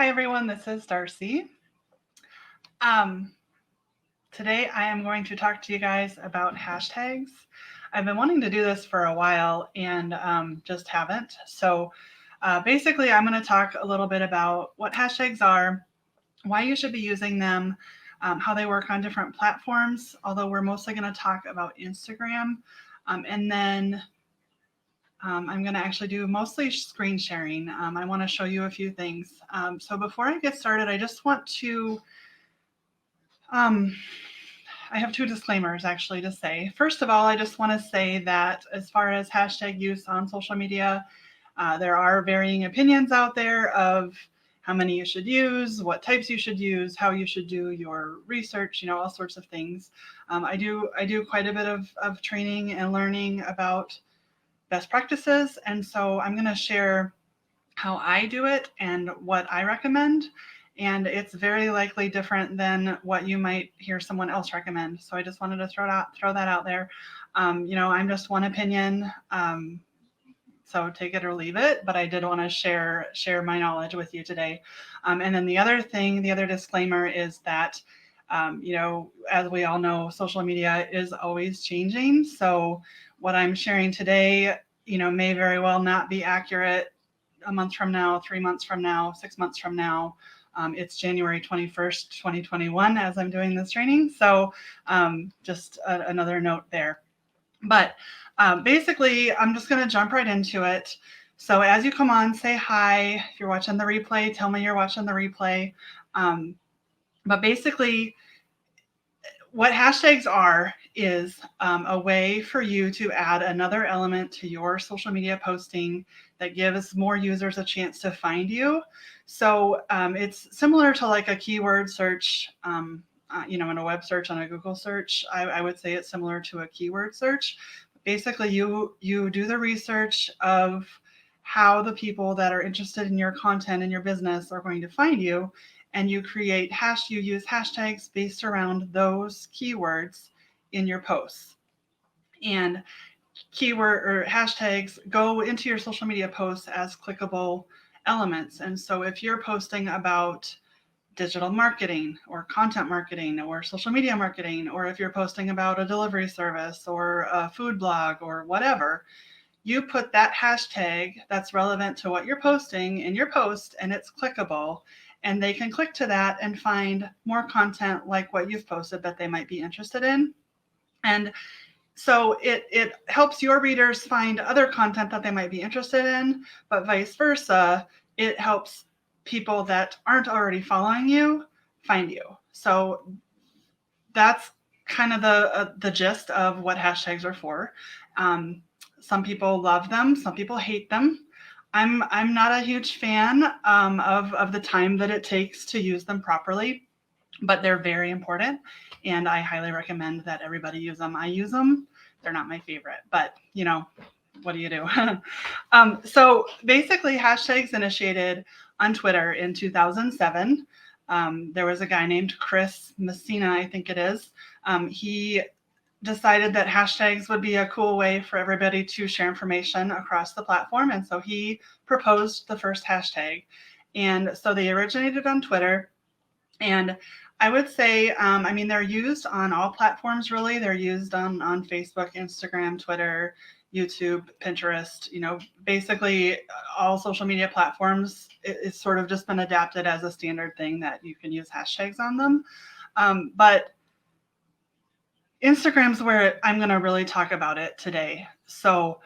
Hi everyone, this is Darcy. Um, Today I am going to talk to you guys about hashtags. I've been wanting to do this for a while and just haven't. Basically, I'm going to talk a little bit about what hashtags are, why you should be using them, how they work on different platforms, although we're mostly going to talk about Instagram. And then I'm going to actually do mostly screen sharing. I want to show you a few things. So before I get started, I just want to, um, I have two disclaimers actually to say. First of all, I just want to say that as far as hashtag use on social media, there are varying opinions out there of how many you should use, what types you should use, how you should do your research, all sorts of things. I do quite a bit of training and learning about best practices. And so I'm going to share how I do it and what I recommend. And it's very likely different than what you might hear someone else recommend. So I just wanted to throw that out there. I'm just one opinion. So take it or leave it, but I did want to share my knowledge with you today. And then the other disclaimer is that, as we all know, social media is always changing. So what I'm sharing today, may very well not be accurate a month from now, 3 months from now, 6 months from now. It's January 21st, 2021 as I'm doing this training. So just another note there. But basically, I'm just going to jump right into it. So as you come on, say hi. If you're watching the replay, tell me you're watching the replay. But basically, what hashtags are is a way for you to add another element to your social media posting that gives more users a chance to find you. So it's similar to like a keyword search, in a web search, on a Google search. I would say it's similar to a keyword search. Basically, you do the research of how the people that are interested in your content and your business are going to find you, and you use hashtags based around those keywords in your posts. And keyword or hashtags go into your social media posts as clickable elements. And so if you're posting about digital marketing or content marketing or social media marketing, or if you're posting about a delivery service or a food blog or whatever, you put that hashtag that's relevant to what you're posting in your post, and it's clickable, and they can click to that and find more content like what you've posted that they might be interested in. And so it helps your readers find other content that they might be interested in, but vice versa, it helps people that aren't already following you find you. So that's kind of the gist of what hashtags are for. Some people love them, some people hate them. I'm not a huge fan of the time that it takes to use them properly, but they're very important, and I highly recommend that everybody use them. I use them. They're not my favorite, but what do you do? So basically, hashtags initiated on Twitter in 2007. There was a guy named Chris Messina, I think it is. He decided that hashtags would be a cool way for everybody to share information across the platform. And so he proposed the first hashtag. And so they originated on Twitter. And I would say, they're used on all platforms, really. They're used on Facebook, Instagram, Twitter, YouTube, Pinterest, basically all social media platforms. It's sort of just been adapted as a standard thing that you can use hashtags on them. But Instagram's where I'm going to really talk about it today. So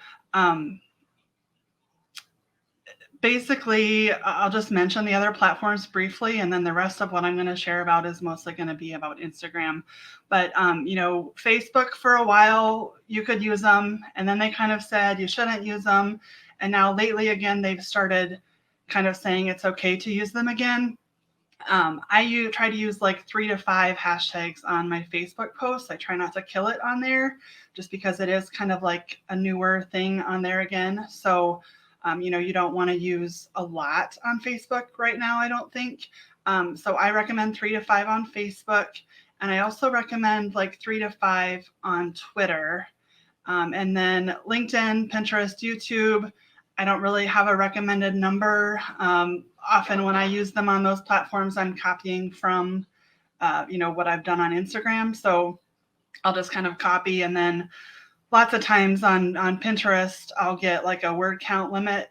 basically, I'll just mention the other platforms briefly, and then the rest of what I'm going to share about is mostly going to be about Instagram. But, Facebook, for a while, you could use them, and then they kind of said you shouldn't use them. And now lately, again, they've started kind of saying it's okay to use them again. I try to use like 3 to 5 hashtags on my Facebook posts. I try not to kill it on there just because it is kind of like a newer thing on there again. So, you don't want to use a lot on Facebook right now, I don't think. So I recommend 3 to 5 on Facebook. And I also recommend like 3 to 5 on Twitter. And then LinkedIn, Pinterest, YouTube. I don't really have a recommended number. Often when I use them on those platforms, I'm copying from, what I've done on Instagram. So I'll just kind of copy, and then lots of times on Pinterest, I'll get like a word count limit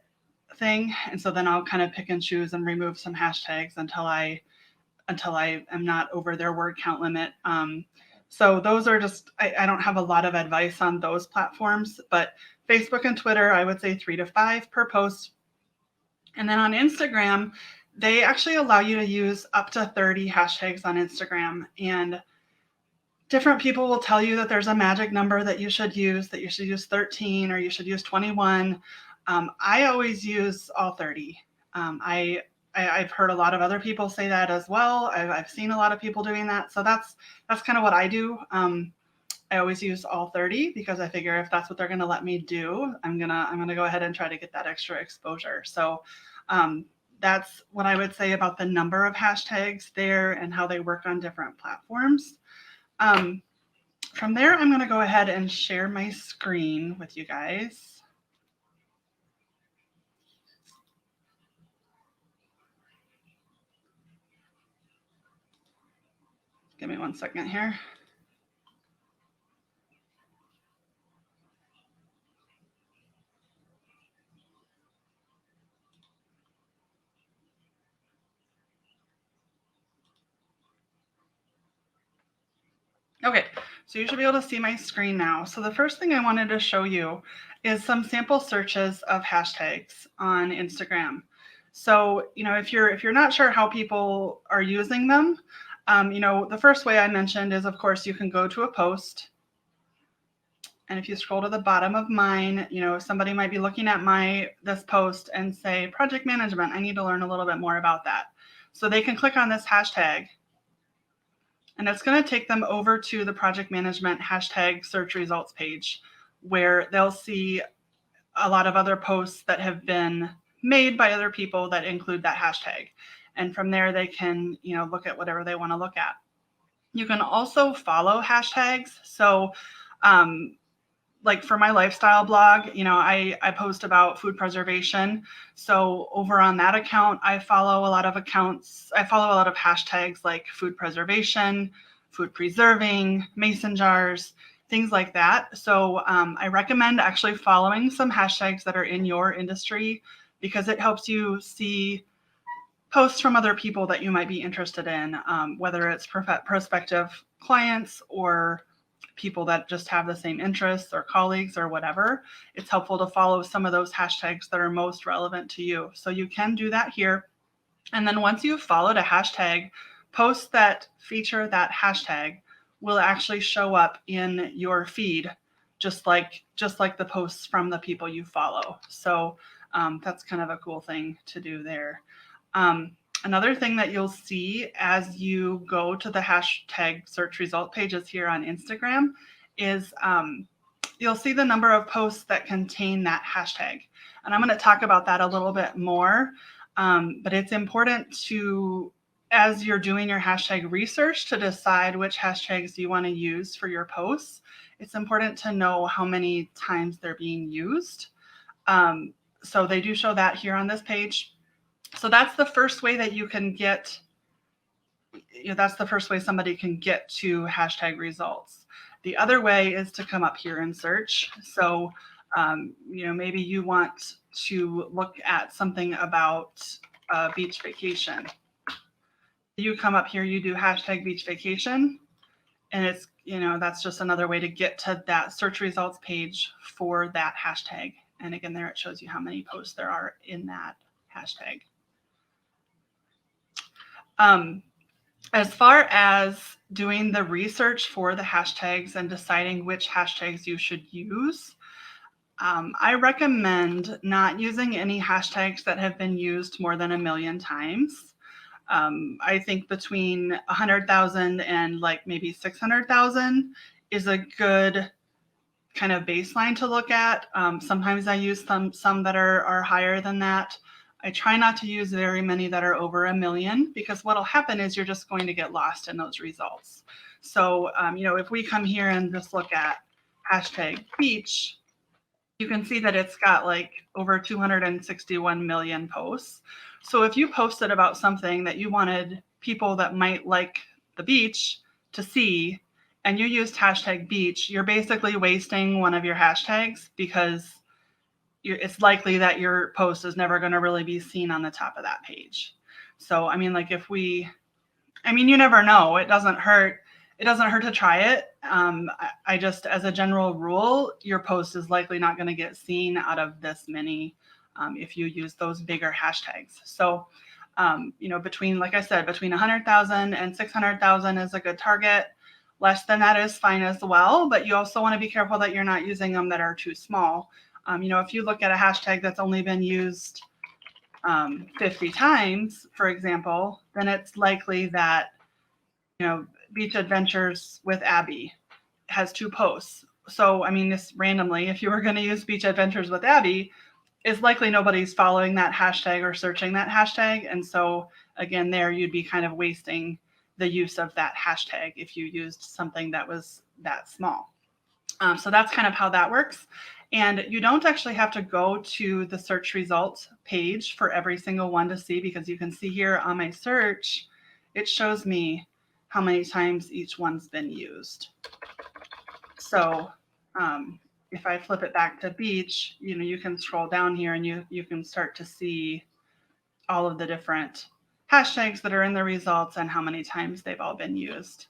thing. And so then I'll kind of pick and choose and remove some hashtags until I am not over their word count limit. So those are just, I don't have a lot of advice on those platforms, but Facebook and Twitter, I would say 3 to 5 per post. And then on Instagram, they actually allow you to use up to 30 hashtags on Instagram. And different people will tell you that there's a magic number that you should use 13 or you should use 21. I always use all 30. I've heard a lot of other people say that as well. I've seen a lot of people doing that. So that's kind of what I do. I always use all 30 because I figure if that's what they're going to let me do, I'm gonna go ahead and try to get that extra exposure. So that's what I would say about the number of hashtags there and how they work on different platforms. From there, I'm going to go ahead and share my screen with you guys. Give me 1 second here. Okay, so you should be able to see my screen now. So the first thing I wanted to show you is some sample searches of hashtags on Instagram. So, if you're not sure how people are using them, the first way I mentioned is, of course, you can go to a post. And if you scroll to the bottom of mine, somebody might be looking at this post and say, project management, I need to learn a little bit more about that. So they can click on this hashtag, and it's going to take them over to the project management hashtag search results page, where they'll see a lot of other posts that have been made by other people that include that hashtag. And from there, they can, look at whatever they want to look at. You can also follow hashtags. So, like for my lifestyle blog, I post about food preservation. So over on that account, I follow a lot of accounts. I follow a lot of hashtags like food preservation, food preserving, mason jars, things like that. So I recommend actually following some hashtags that are in your industry, because it helps you see posts from other people that you might be interested in, whether it's prospective clients or people that just have the same interests or colleagues or whatever. It's helpful to follow some of those hashtags that are most relevant to you. So you can do that here. And then once you've followed a hashtag, posts that feature that hashtag will actually show up in your feed, just like the posts from the people you follow. So that's kind of a cool thing to do there. Another thing that you'll see as you go to the hashtag search result pages here on Instagram is you'll see the number of posts that contain that hashtag. And I'm going to talk about that a little bit more, but it's important to, as you're doing your hashtag research, to decide which hashtags you want to use for your posts. It's important to know how many times they're being used. So they do show that here on this page. So that's the first way that you can get, that's the first way somebody can get to hashtag results. The other way is to come up here and search. So, maybe you want to look at something about beach vacation. You come up here, you do hashtag beach vacation, and it's, that's just another way to get to that search results page for that hashtag. And again, there it shows you how many posts there are in that hashtag. As far as doing the research for the hashtags and deciding which hashtags you should use, I recommend not using any hashtags that have been used more than 1 million times. I think between 100,000 and like maybe 600,000 is a good kind of baseline to look at. Sometimes I use some that are higher than that. I try not to use very many that are over 1 million, because what'll happen is you're just going to get lost in those results. So, if we come here and just look at hashtag beach, you can see that it's got like over 261 million posts. So if you posted about something that you wanted people that might like the beach to see, and you used hashtag beach, you're basically wasting one of your hashtags because it's likely that your post is never going to really be seen on the top of that page. So, I mean, like you never know. It doesn't hurt. It doesn't hurt to try it. I just, as a general rule, your post is likely not going to get seen out of this many if you use those bigger hashtags. So, between, like I said, between 100,000 and 600,000 is a good target. Less than that is fine as well, but you also want to be careful that you're not using them that are too small. If you look at a hashtag that's only been used 50 times, for example, then it's likely that, Beach Adventures with Abby has 2 posts. So, this randomly, if you were going to use Beach Adventures with Abby, it's likely nobody's following that hashtag or searching that hashtag. And so, again, there you'd be kind of wasting the use of that hashtag if you used something that was that small. So that's kind of how that works. And you don't actually have to go to the search results page for every single one to see, because you can see here on my search, it shows me how many times each one's been used. So if I flip it back to beach, you can scroll down here and you can start to see all of the different hashtags that are in the results and how many times they've all been used.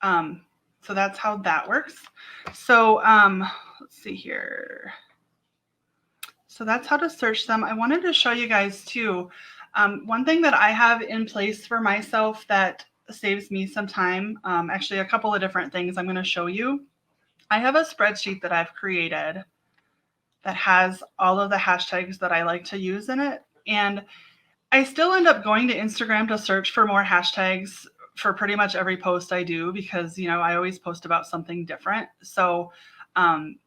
So that's how that works. So let's see here. So that's how to search them. I wanted to show you guys too. One thing that I have in place for myself that saves me some time, actually a couple of different things I'm going to show you. I have a spreadsheet that I've created that has all of the hashtags that I like to use in it. And I still end up going to Instagram to search for more hashtags for pretty much every post I do, because, I always post about something different. So,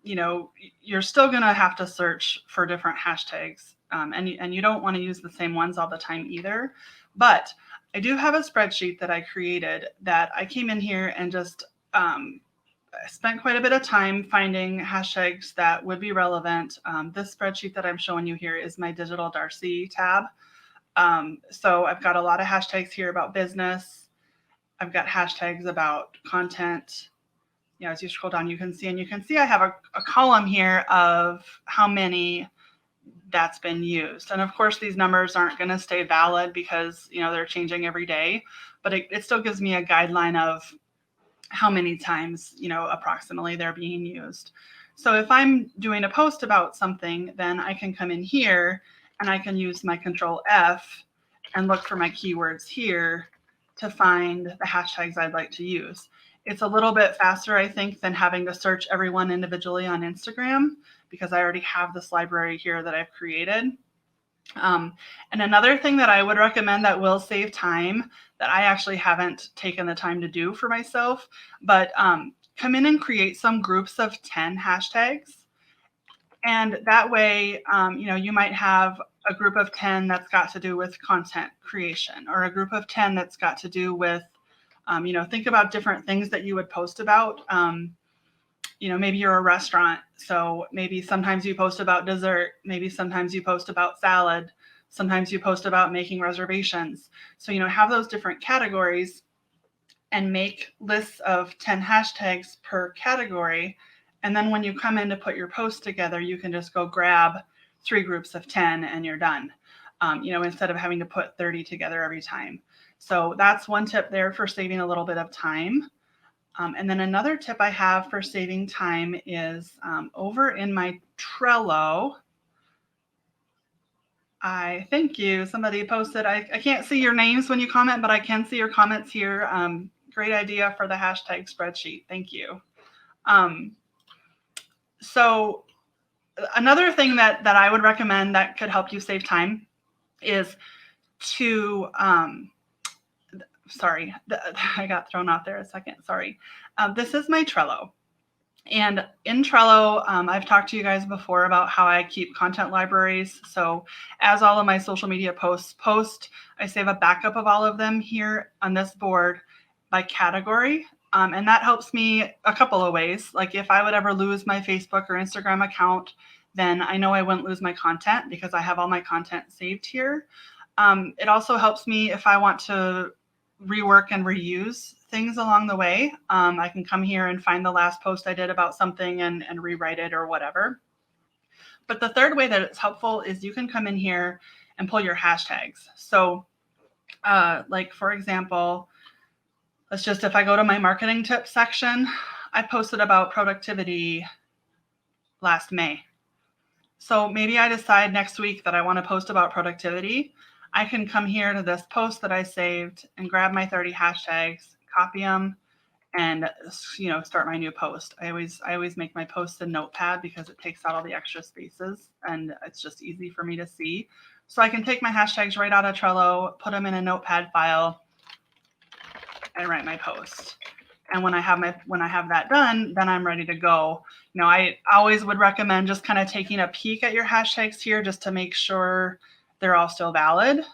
you're still going to have to search for different hashtags. And you don't want to use the same ones all the time either. But I do have a spreadsheet that I created that I came in here and just spent quite a bit of time finding hashtags that would be relevant. This spreadsheet that I'm showing you here is my Digital Darcy tab. So I've got a lot of hashtags here about business. I've got hashtags about content. As you scroll down, you can see I have a column here of how many that's been used. And of course, these numbers aren't going to stay valid because, they're changing every day, but it still gives me a guideline of how many times, approximately they're being used. So if I'm doing a post about something, then I can come in here and I can use my Control F and look for my keywords here to find the hashtags I'd like to use. It's a little bit faster, I think, than having to search everyone individually on Instagram, because I already have this library here that I've created. And another thing that I would recommend that will save time, that I actually haven't taken the time to do for myself, but come in and create some groups of 10 hashtags. And that way, you might have a group of 10 that's got to do with content creation, or a group of 10 that's got to do with, think about different things that you would post about. Maybe you're a restaurant, so maybe sometimes you post about dessert, maybe sometimes you post about salad, sometimes you post about making reservations. So, have those different categories and make lists of 10 hashtags per category. And then when you come in to put your post together, you can just go grab 3 groups of 10 and you're done, instead of having to put 30 together every time. So that's one tip there for saving a little bit of time. And then another tip I have for saving time is over in my Trello. Thank you. Somebody posted, I can't see your names when you comment, but I can see your comments here. Great idea for the hashtag spreadsheet. Thank you. So another thing that I would recommend that could help you save time is to, sorry, I got thrown off there a second. Sorry. This is my Trello. And in Trello, I've talked to you guys before about how I keep content libraries. So as all of my social media posts post, I save a backup of all of them here on this board by category. And that helps me a couple of ways. Like if I would ever lose my Facebook or Instagram account, then I know I wouldn't lose my content because I have all my content saved here. It also helps me if I want to rework and reuse things along the way. I can come here and find the last post I did about something and rewrite it or whatever. But the third way that it's helpful is you can come in here and pull your hashtags. So like for example, let's just, if I go to my marketing tips section, I posted about productivity last May. So maybe I decide next week that I want to post about productivity. I can come here to this post that I saved and grab my 30 hashtags, copy them, and start my new post. I always make my posts in Notepad because it takes out all the extra spaces and it's just easy for me to see. So I can take my hashtags right out of Trello, put them in a Notepad file, and write my post. And when I have that done, then I'm ready to go. I always would recommend just kind of taking a peek at your hashtags here just to make sure they're all still valid.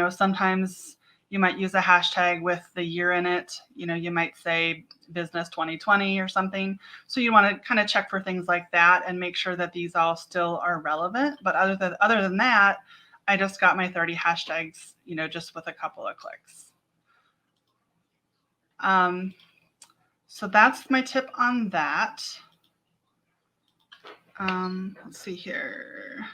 Sometimes you might use a hashtag with the year in it. You might say business 2020 or something. So you want to kind of check for things like that and make sure that these all still are relevant. But other than that, I just got my 30 hashtags, just with a couple of clicks. So that's my tip on that. Let's see here.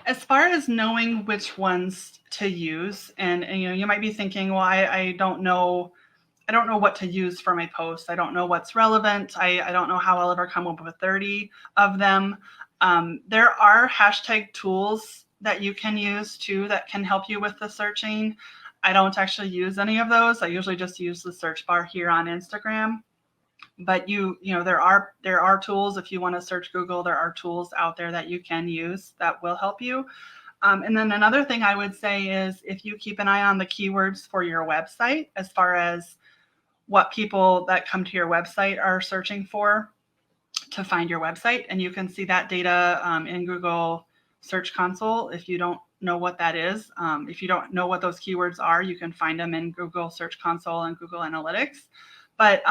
As far as knowing which ones to use, and you might be thinking, well, I don't know what to use for my posts. I don't know what's relevant. I don't know how I'll ever come up with 30 of them. There are hashtag tools that you can use too that can help you with the searching. I don't actually use any of those. I usually just use the search bar here on Instagram. But there are tools. If you want to search Google, there are tools out there that you can use that will help you. And then another thing I would say is if you keep an eye on the keywords for your website, as far as what people that come to your website are searching for to find your website, and you can see that data in Google Search Console. If you don't know what that is, if you don't know what those keywords are, you can find them in Google Search Console and Google Analytics. But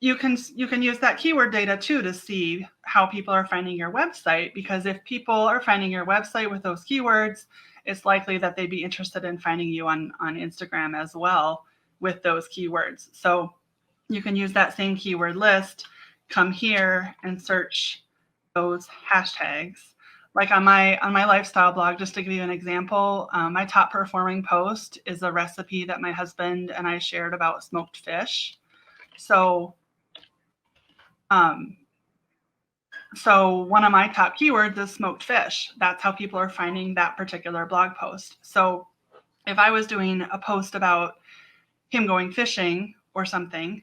you can use that keyword data too to see how people are finding your website, because if people are finding your website with those keywords, it's likely that they'd be interested in finding you on Instagram as well with those keywords. So you can use that same keyword list, come here and search those hashtags. Like on my lifestyle blog, just to give you an example, my top performing post is a recipe that my husband and I shared about smoked fish. So one of my top keywords is smoked fish. That's how people are finding that particular blog post. So if I was doing a post about him going fishing or something,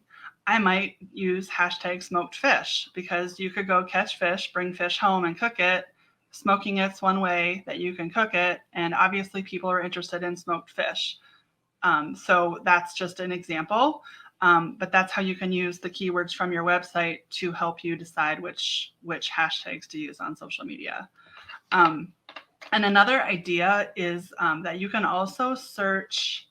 I might use hashtag smoked fish, because you could go catch fish, bring fish home and cook it. Smoking it's one way that you can cook it. And obviously people are interested in smoked fish. So that's just an example. But that's how you can use the keywords from your website to help you decide which hashtags to use on social media. And another idea is that you can also search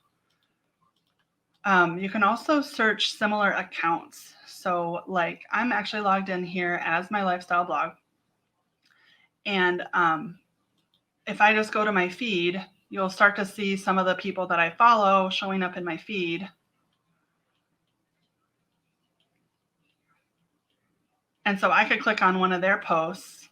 similar accounts. So like I'm actually logged in here as my lifestyle blog. And if I just go to my feed, you'll start to see some of the people that I follow showing up in my feed. And so I could click on one of their posts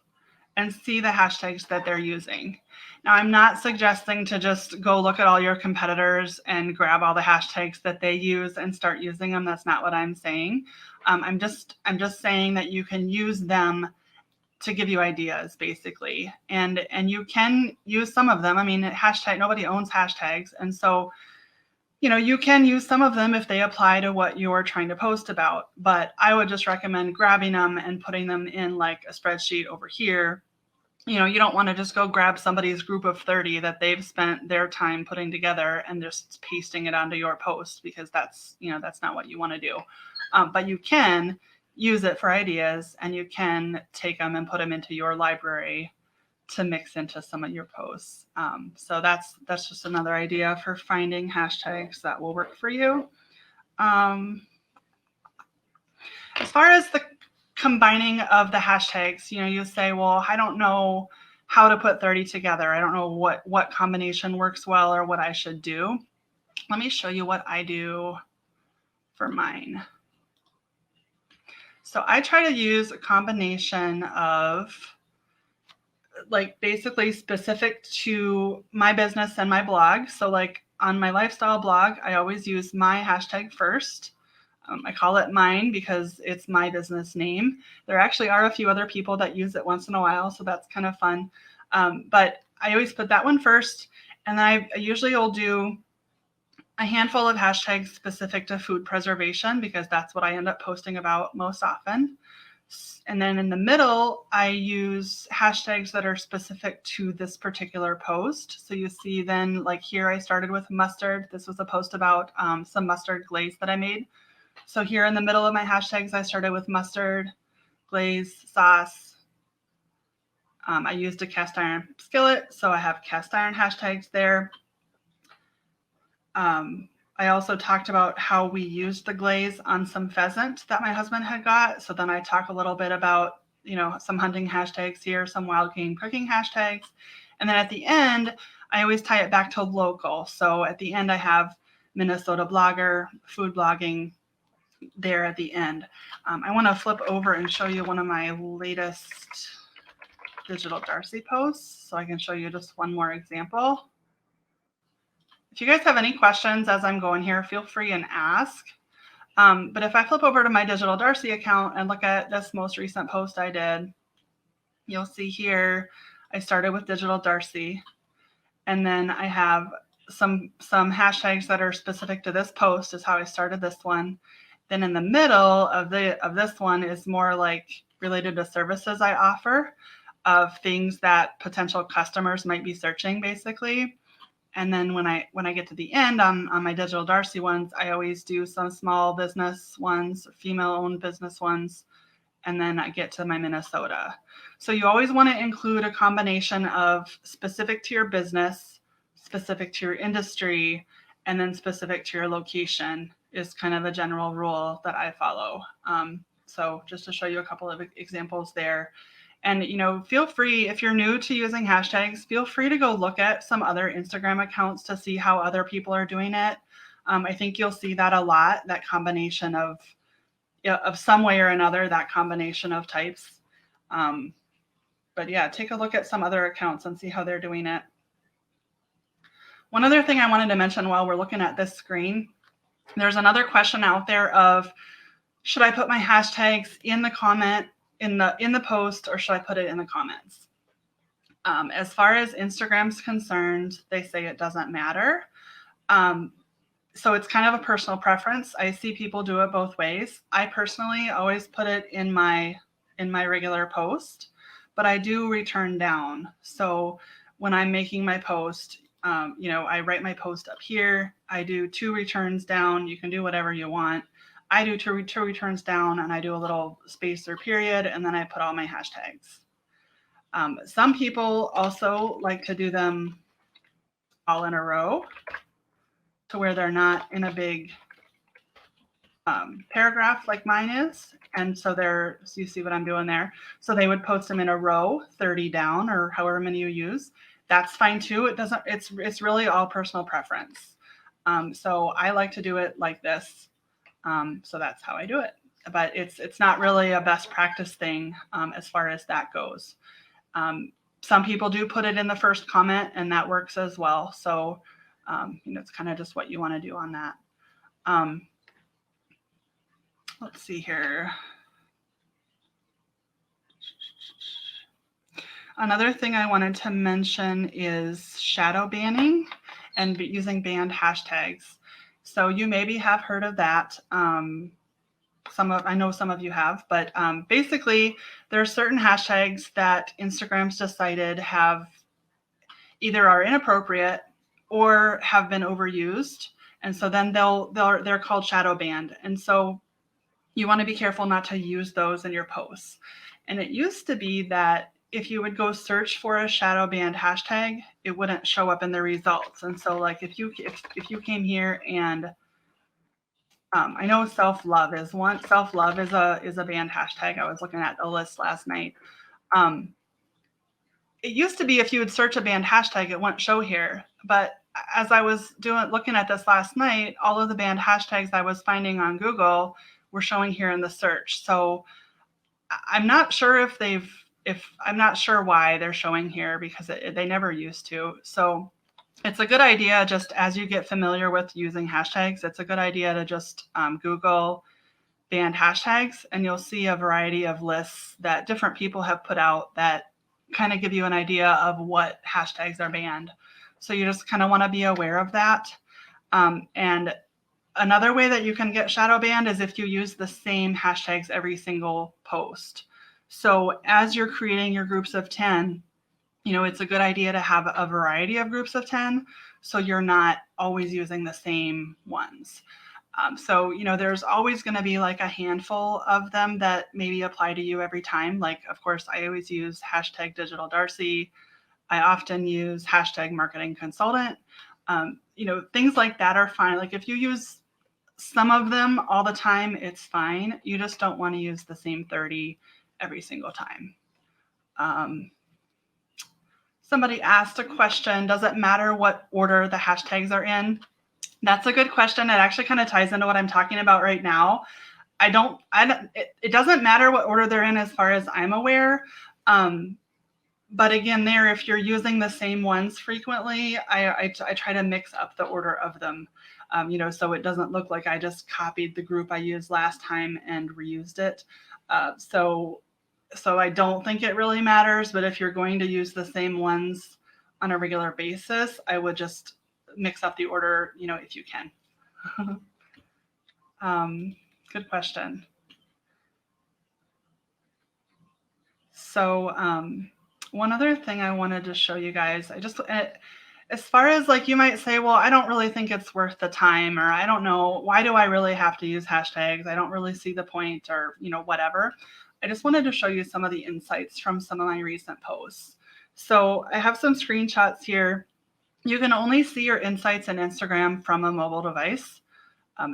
and see the hashtags that they're using. Now, I'm not suggesting to just go look at all your competitors and grab all the hashtags that they use and start using them. That's not what I'm saying. I'm just saying that you can use them to give you ideas, basically. And you can use some of them. I mean, nobody owns hashtags. And so, you can use some of them if they apply to what you're trying to post about. But I would just recommend grabbing them and putting them in like a spreadsheet over here. You don't want to just go grab somebody's group of 30 that they've spent their time putting together and just pasting it onto your post, because that's not what you want to do. But you can use it for ideas, and you can take them and put them into your library to mix into some of your posts. So that's just another idea for finding hashtags that will work for you. As far as the combining of the hashtags, you say, well, I don't know how to put 30 together. I don't know what combination works well or what I should do. Let me show you what I do for mine. So I try to use a combination of like basically specific to my business and my blog. So like on my lifestyle blog, I always use my hashtag first. I call it mine because it's my business name. There actually are a few other people that use it once in a while, so that's kind of fun. But I always put that one first, and then I usually will do a handful of hashtags specific to food preservation because that's what I end up posting about most often. And then in the middle, I use hashtags that are specific to this particular post. So you see then like here I started with mustard. This was a post about some mustard glaze that I made. So here in the middle of my hashtags, I started with mustard, glaze, sauce. I used a cast iron skillet, so I have cast iron hashtags there. I also talked about how we used the glaze on some pheasant that my husband had got. So then I talk a little bit about, some hunting hashtags here, some wild game cooking hashtags. And then at the end, I always tie it back to local. So at the end, I have Minnesota blogger, food blogging there at the end. I want to flip over and show you one of my latest Digital Darcy posts so I can show you just one more example. If you guys have any questions as I'm going here, feel free and ask. But if I flip over to my Digital Darcy account and look at this most recent post I did, you'll see here I started with Digital Darcy, and then I have some hashtags that are specific to this post is how I started this one. Then in the middle of this one is more like related to services I offer of things that potential customers might be searching basically. And then when I get to the end on my Digital Darcy ones, I always do some small business ones, female-owned business ones, and then I get to my Minnesota. So you always want to include a combination of specific to your business, specific to your industry, and then specific to your location is kind of a general rule that I follow. So just to show you a couple of examples there. And, feel free, if you're new to using hashtags, feel free to go look at some other Instagram accounts to see how other people are doing it. I think you'll see that a lot, that combination of some way or another, that combination of types. But yeah, take a look at some other accounts and see how they're doing it. One other thing I wanted to mention while we're looking at this screen, there's another question out there of, should I put my hashtags in the comment, in the post, or should I put it in the comments? As far as Instagram's concerned, they say it doesn't matter. So it's kind of a personal preference. I see people do it both ways. I personally always put it in my regular post, but I do return down. So when I'm making my post, I write my post up here. I do 2 returns down. You can do whatever you want. I do two returns down, and I do a little space or period, and then I put all my hashtags. Some people also like to do them all in a row to where they're not in a big paragraph like mine is. And so you see what I'm doing there. So they would post them in a row, 30 down, or however many you use. That's fine too. It's really all personal preference. So I like to do it like this. So that's how I do it. But it's not really a best practice thing as far as that goes. Some people do put it in the first comment, and that works as well. So it's kind of just what you want to do on that. Let's see here. Another thing I wanted to mention is shadow banning and using banned hashtags. So you maybe have heard of that. I know some of you have, but basically there are certain hashtags that Instagram's decided have either are inappropriate or have been overused. And so then they're called shadow banned. And so you want to be careful not to use those in your posts. And it used to be that if you would go search for a Shadowband hashtag, it wouldn't show up in the results. And so like if you came here and I know self-love is one. Self-love is a band hashtag. I was looking at the list last night. It used to be if you would search a band hashtag, it wouldn't show here. But as I was looking at this last night, all of the band hashtags I was finding on Google were showing here in the search. So I'm not sure I'm not sure why they're showing here, because they never used to. So it's a good idea, just as you get familiar with using hashtags, it's a good idea to just Google band hashtags, and you'll see a variety of lists that different people have put out that kind of give you an idea of what hashtags are banned. So you just kind of want to be aware of that. And another way that you can get shadow banned is if you use the same hashtags every single post. So as you're creating your groups of 10, it's a good idea to have a variety of groups of 10, so you're not always using the same ones. So, there's always going to be like a handful of them that maybe apply to you every time. Like, of course, I always use hashtag digital Darcy. I often use hashtag marketing consultant. Things like that are fine. Like if you use some of them all the time, it's fine. You just don't want to use the same 30 every single time. Somebody asked a question, does it matter what order the hashtags are in? That's a good question. It actually kind of ties into what I'm talking about right now. It doesn't matter what order they're in as far as I'm aware. But again, if you're using the same ones frequently, I try to mix up the order of them, so it doesn't look like I just copied the group I used last time and reused it. So I don't think it really matters, but if you're going to use the same ones on a regular basis, I would just mix up the order, if you can. Good question. So one other thing I wanted to show you guys, as far as like, you might say, well, I don't really think it's worth the time, or I don't know, why do I really have to use hashtags? I don't really see the point, or, whatever. I just wanted to show you some of the insights from some of my recent posts. So I have some screenshots here. You can only see your insights in Instagram from a mobile device,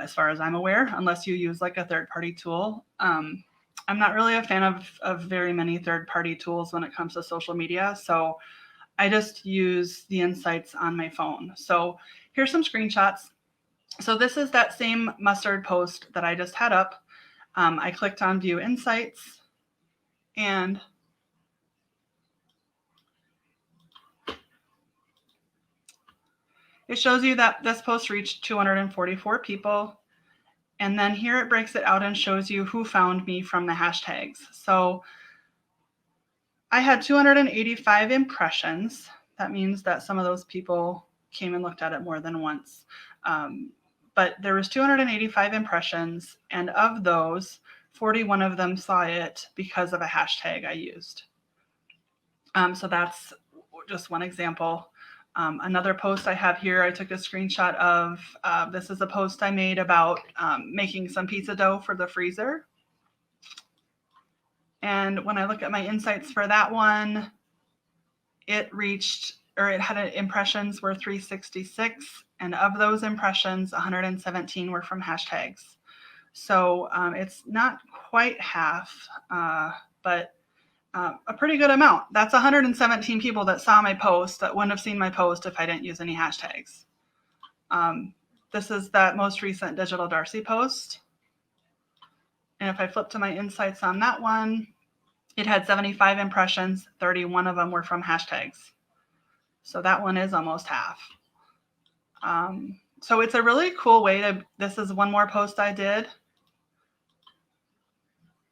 as far as I'm aware, unless you use like a third-party tool. I'm not really a fan of very many third-party tools when it comes to social media, so I just use the insights on my phone. So here's some screenshots. So this is that same mustard post that I just had up. I clicked on View Insights, and it shows you that this post reached 244 people. And then here it breaks it out and shows you who found me from the hashtags. So I had 285 impressions. That means that some of those people came and looked at it more than once. But there was 285 impressions, and of those, 41 of them saw it because of a hashtag I used. So that's just one example. Another post I have here, I took a screenshot of. This is a post I made about making some pizza dough for the freezer. And when I look at my insights for that one, it had impressions were 366. And of those impressions, 117 were from hashtags. So it's not quite half, but a pretty good amount. That's 117 people that saw my post that wouldn't have seen my post if I didn't use any hashtags. This is that most recent Digital Darcy post. And if I flip to my insights on that one, it had 75 impressions, 31 of them were from hashtags. So that one is almost half. So it's a really cool way this is one more post I did.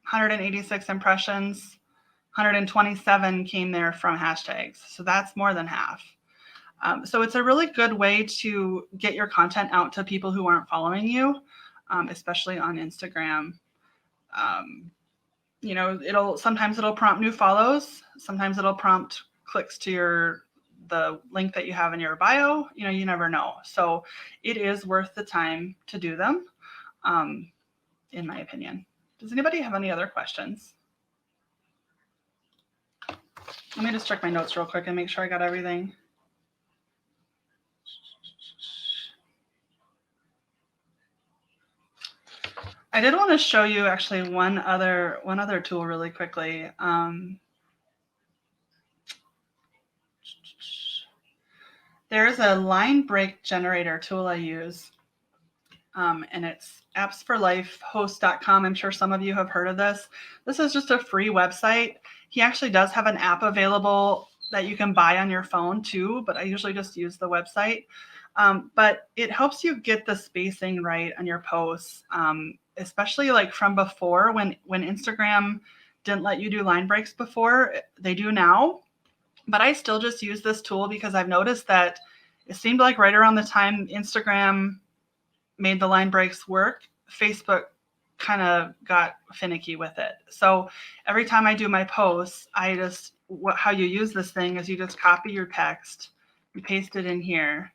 186 impressions, 127 came there from hashtags. So that's more than half. So it's a really good way to get your content out to people who aren't following you, especially on Instagram. Sometimes it'll prompt new follows. Sometimes it'll prompt clicks to the link that you have in your bio. You never know. So it is worth the time to do them, in my opinion. Does anybody have any other questions? Let me just check my notes real quick and make sure I got everything. I did want to show you actually one other tool really quickly. There's a line break generator tool I use, and it's appsforlifehost.com. I'm sure some of you have heard of this. This is just a free website. He actually does have an app available that you can buy on your phone too, but I usually just use the website. But it helps you get the spacing right on your posts, especially like from before when Instagram didn't let you do line breaks before. They do now, but I still just use this tool because I've noticed that it seemed like right around the time Instagram made the line breaks work, Facebook kind of got finicky with it. So every time I do my posts, how you use this thing is you just copy your text, you paste it in here.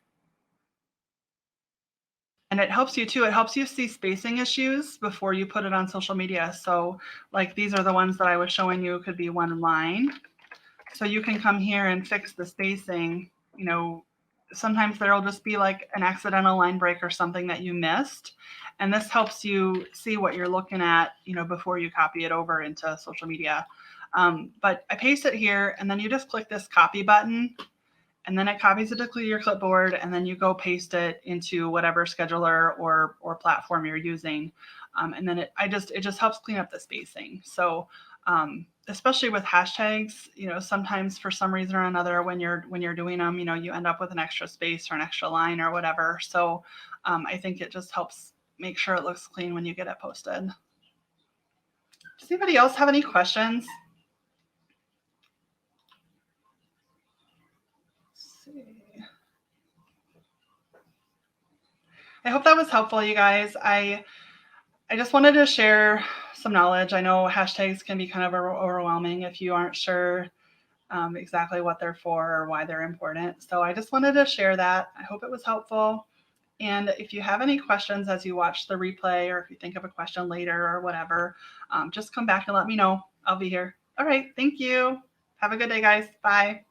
And it helps you too. It helps you see spacing issues before you put it on social media. So like these are the ones that I was showing you, could be one line. So you can come here and fix the spacing. You know, sometimes there'll just be like an accidental line break or something that you missed. And this helps you see what you're looking at, you know, before you copy it over into social media. But I paste it here and then you just click this copy button and then it copies it to your clipboard and then you go paste it into whatever scheduler or platform you're using. And then it just helps clean up the spacing. So especially with hashtags, you know, sometimes for some reason or another, when you're doing them, you know, you end up with an extra space or an extra line or whatever. So I think it just helps make sure it looks clean when you get it posted. Does anybody else have any questions? Let's see. I hope that was helpful, you guys. I just wanted to share some knowledge. I know hashtags can be kind of overwhelming if you aren't sure exactly what they're for or why they're important. So I just wanted to share that. I hope it was helpful. And if you have any questions as you watch the replay, or if you think of a question later or whatever, just come back and let me know. I'll be here. All right. Thank you. Have a good day, guys. Bye.